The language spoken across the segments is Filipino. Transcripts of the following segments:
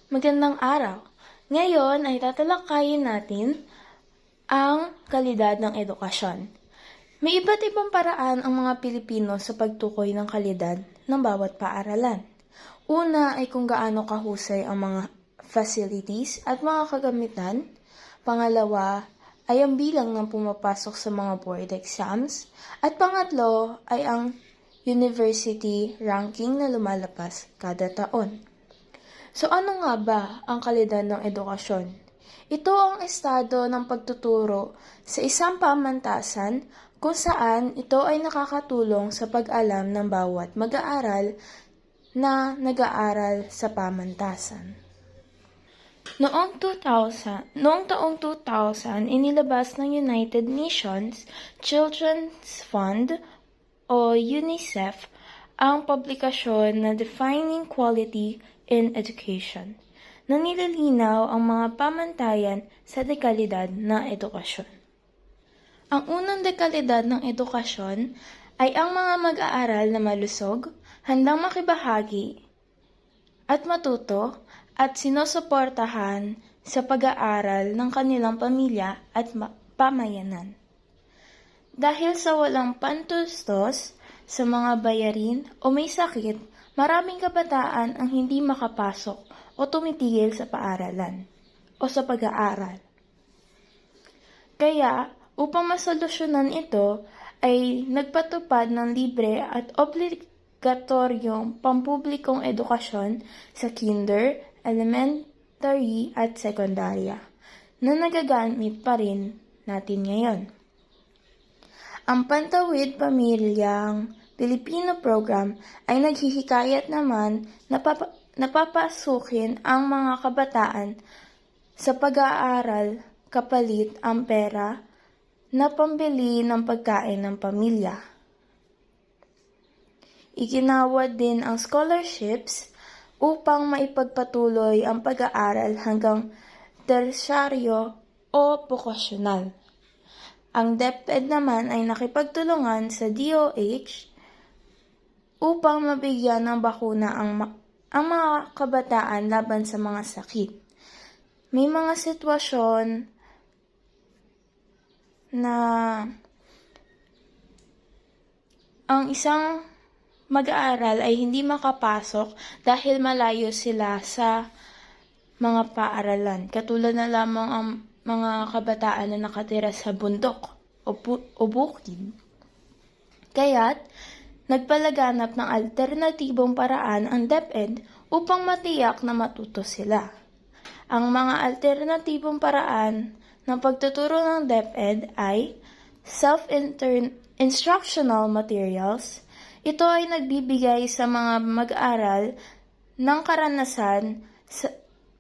Magandang araw! Ngayon ay tatalakayin natin ang kalidad ng edukasyon. May iba't ibang paraan ang mga Pilipino sa pagtukoy ng kalidad ng bawat paaralan. Una ay kung gaano kahusay ang mga facilities at mga kagamitan. Pangalawa ay ang bilang ng pumapasok sa mga board exams. At pangatlo ay ang university ranking na lumalabas kada taon. So ano nga ba ang kalidad ng edukasyon? Ito ang estado ng pagtuturo sa isang pamantasan kung saan ito ay nakakatulong sa pag-alam ng bawat mag-aaral na nag-aaral sa pamantasan. Noong taong 2000, inilabas ng United Nations Children's Fund o UNICEF ang publikasyon na Defining Quality in Education, na nililinaw ang mga pamantayan sa dekalidad ng edukasyon. Ang unang dekalidad ng edukasyon ay ang mga mag-aaral na malusog, handang makibahagi at matuto at sinusuportahan sa pag-aaral ng kanilang pamilya at pamayanan. Dahil sa walang pantustos sa mga bayarin o may sakit, maraming kabataan ang hindi makapasok o tumitigil sa paaralan o sa pag-aaral. Kaya, upang masolusyonan ito, ay nagpatupad ng libre at obligatoryong pampublikong edukasyon sa kinder, elementary at sekundarya na nagagamit pa rin natin ngayon. Ang Pantawid Pamilyang Pilipino program ay naghihikayat naman na napapasukin ang mga kabataan sa pag-aaral kapalit ang pera na pambili ng pagkain ng pamilya. Iginawad din ang scholarships upang maipagpatuloy ang pag-aaral hanggang tersyaryo o bokasyonal. Ang DepEd naman ay nakipagtulungan sa DOH upang mabigyan ng bakuna ang mga kabataan laban sa mga sakit. May mga sitwasyon na ang isang mag-aaral ay hindi makapasok dahil malayo sila sa mga paaralan. Katulad na lamang ang mga kabataan na nakatira sa bundok o bukid. Kaya't, nagpalaganap ng alternatibong paraan ang DepEd upang matiyak na matuto sila. Ang mga alternatibong paraan ng pagtuturo ng DepEd ay self-instructional materials. Ito ay nagbibigay sa mga mag-aaral ng karanasan sa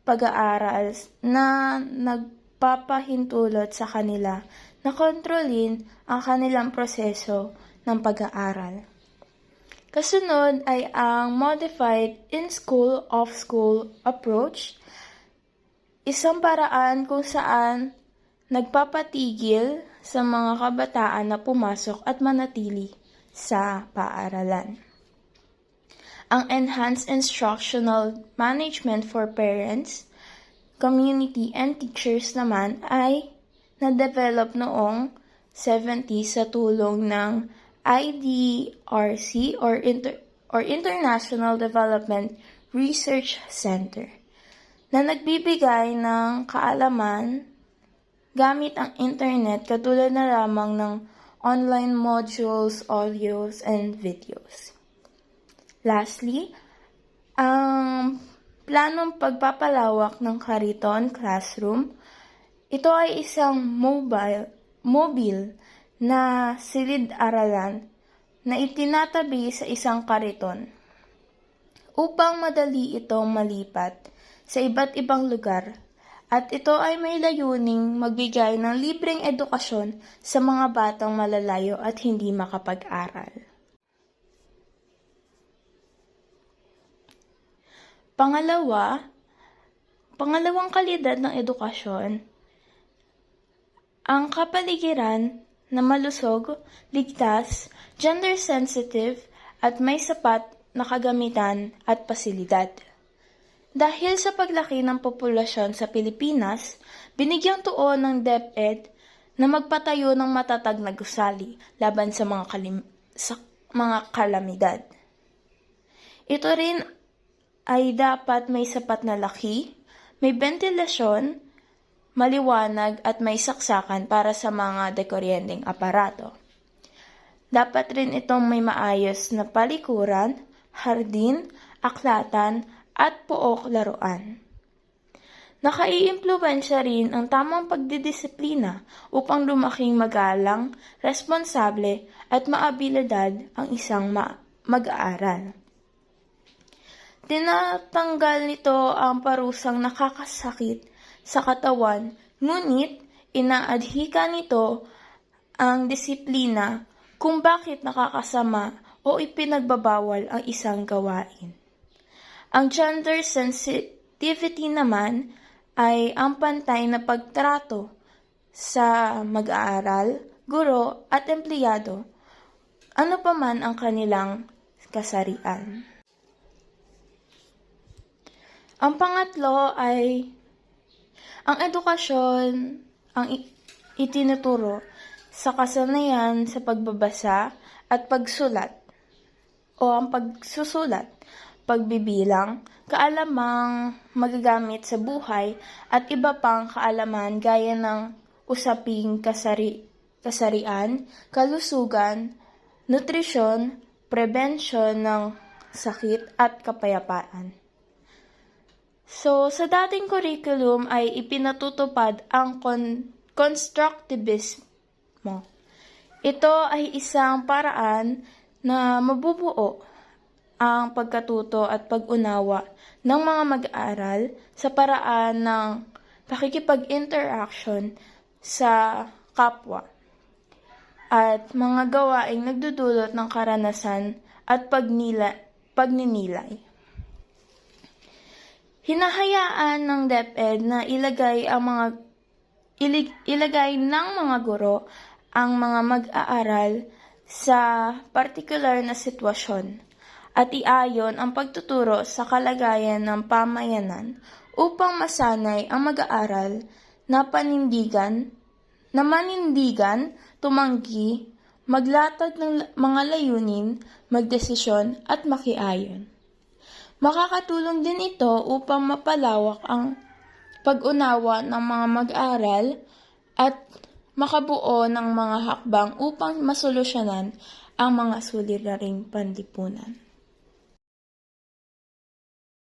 pag-aaral na nagpapahintulot sa kanila na kontrolin ang kanilang proseso ng pag-aaral. Kasunod ay ang Modified In-School, Off-School Approach, isang paraan kung saan nagpapatigil sa mga kabataan na pumasok at manatili sa paaralan. Ang Enhanced Instructional Management for Parents, Community and Teachers naman ay na-develop noong 70s sa tulong ng IDRC or International Development Research Center na nagbibigay ng kaalaman gamit ang internet katulad na lamang ng online modules, audios, and videos. Lastly, ang planong pagpapalawak ng Kariton Classroom, ito ay isang mobile na silid-aralan na itinatabi sa isang kariton upang madali itong malipat sa iba't ibang lugar at ito ay may layuning magbigay ng libreng edukasyon sa mga batang malalayo at hindi makapag-aral. Pangalawang kalidad ng edukasyon, ang kapaligiran na malusog, ligtas, gender-sensitive at may sapat na kagamitan at pasilidad. Dahil sa paglaki ng populasyon sa Pilipinas, binigyang tuon ng DepEd na magpatayo ng matatag na gusali laban sa mga kalamidad. Ito rin ay dapat may sapat na laki, may ventilasyon, maliwanag at may saksakan para sa mga dekuryenteng aparato. Dapat rin itong may maayos na palikuran, hardin, aklatan, at pook laruan. Nakaiimpluwensya rin ang tamang pagdidisiplina upang lumaking magalang, responsable at maabilidad ang isang mag-aaral. Tinatanggal nito ang parusang nakakasakit sa katawan, ngunit inaadhika nito ang disiplina kung bakit nakakasama o ipinagbabawal ang isang gawain. Ang gender sensitivity naman ay ang pantay na pagtrato sa mag-aaral, guro at empleyado, ano pa man ang kanilang kasarian. Ang pangatlo ay ang edukasyon ang itinuturo sa kasanayan sa pagbabasa at pagsulat o ang pagsusulat, pagbibilang, kaalamang magagamit sa buhay at iba pang kaalaman gaya ng usaping kasarian, kalusugan, nutrisyon, prebensyon ng sakit at kapayapaan. So, sa dating curriculum ay ipinatutupad ang constructivismo. Ito ay isang paraan na mabubuo ang pagkatuto at pag-unawa ng mga mag-aaral sa paraan ng pakikipag-interaction sa kapwa at mga gawaing nagdudulot ng karanasan at pagninilay. Hinahayaan ng DepEd na ilagay ng mga guro ang mga mag-aaral sa partikular na sitwasyon at iayon ang pagtuturo sa kalagayan ng pamayanan upang masanay ang mag-aaral na manindigan, tumanggi, maglatag ng mga layunin, magdesisyon at makiayon. Makakatulong din ito upang mapalawak ang pag-unawa ng mga mag-aaral at makabuo ng mga hakbang upang masolusyonan ang mga suliraning panlipunan.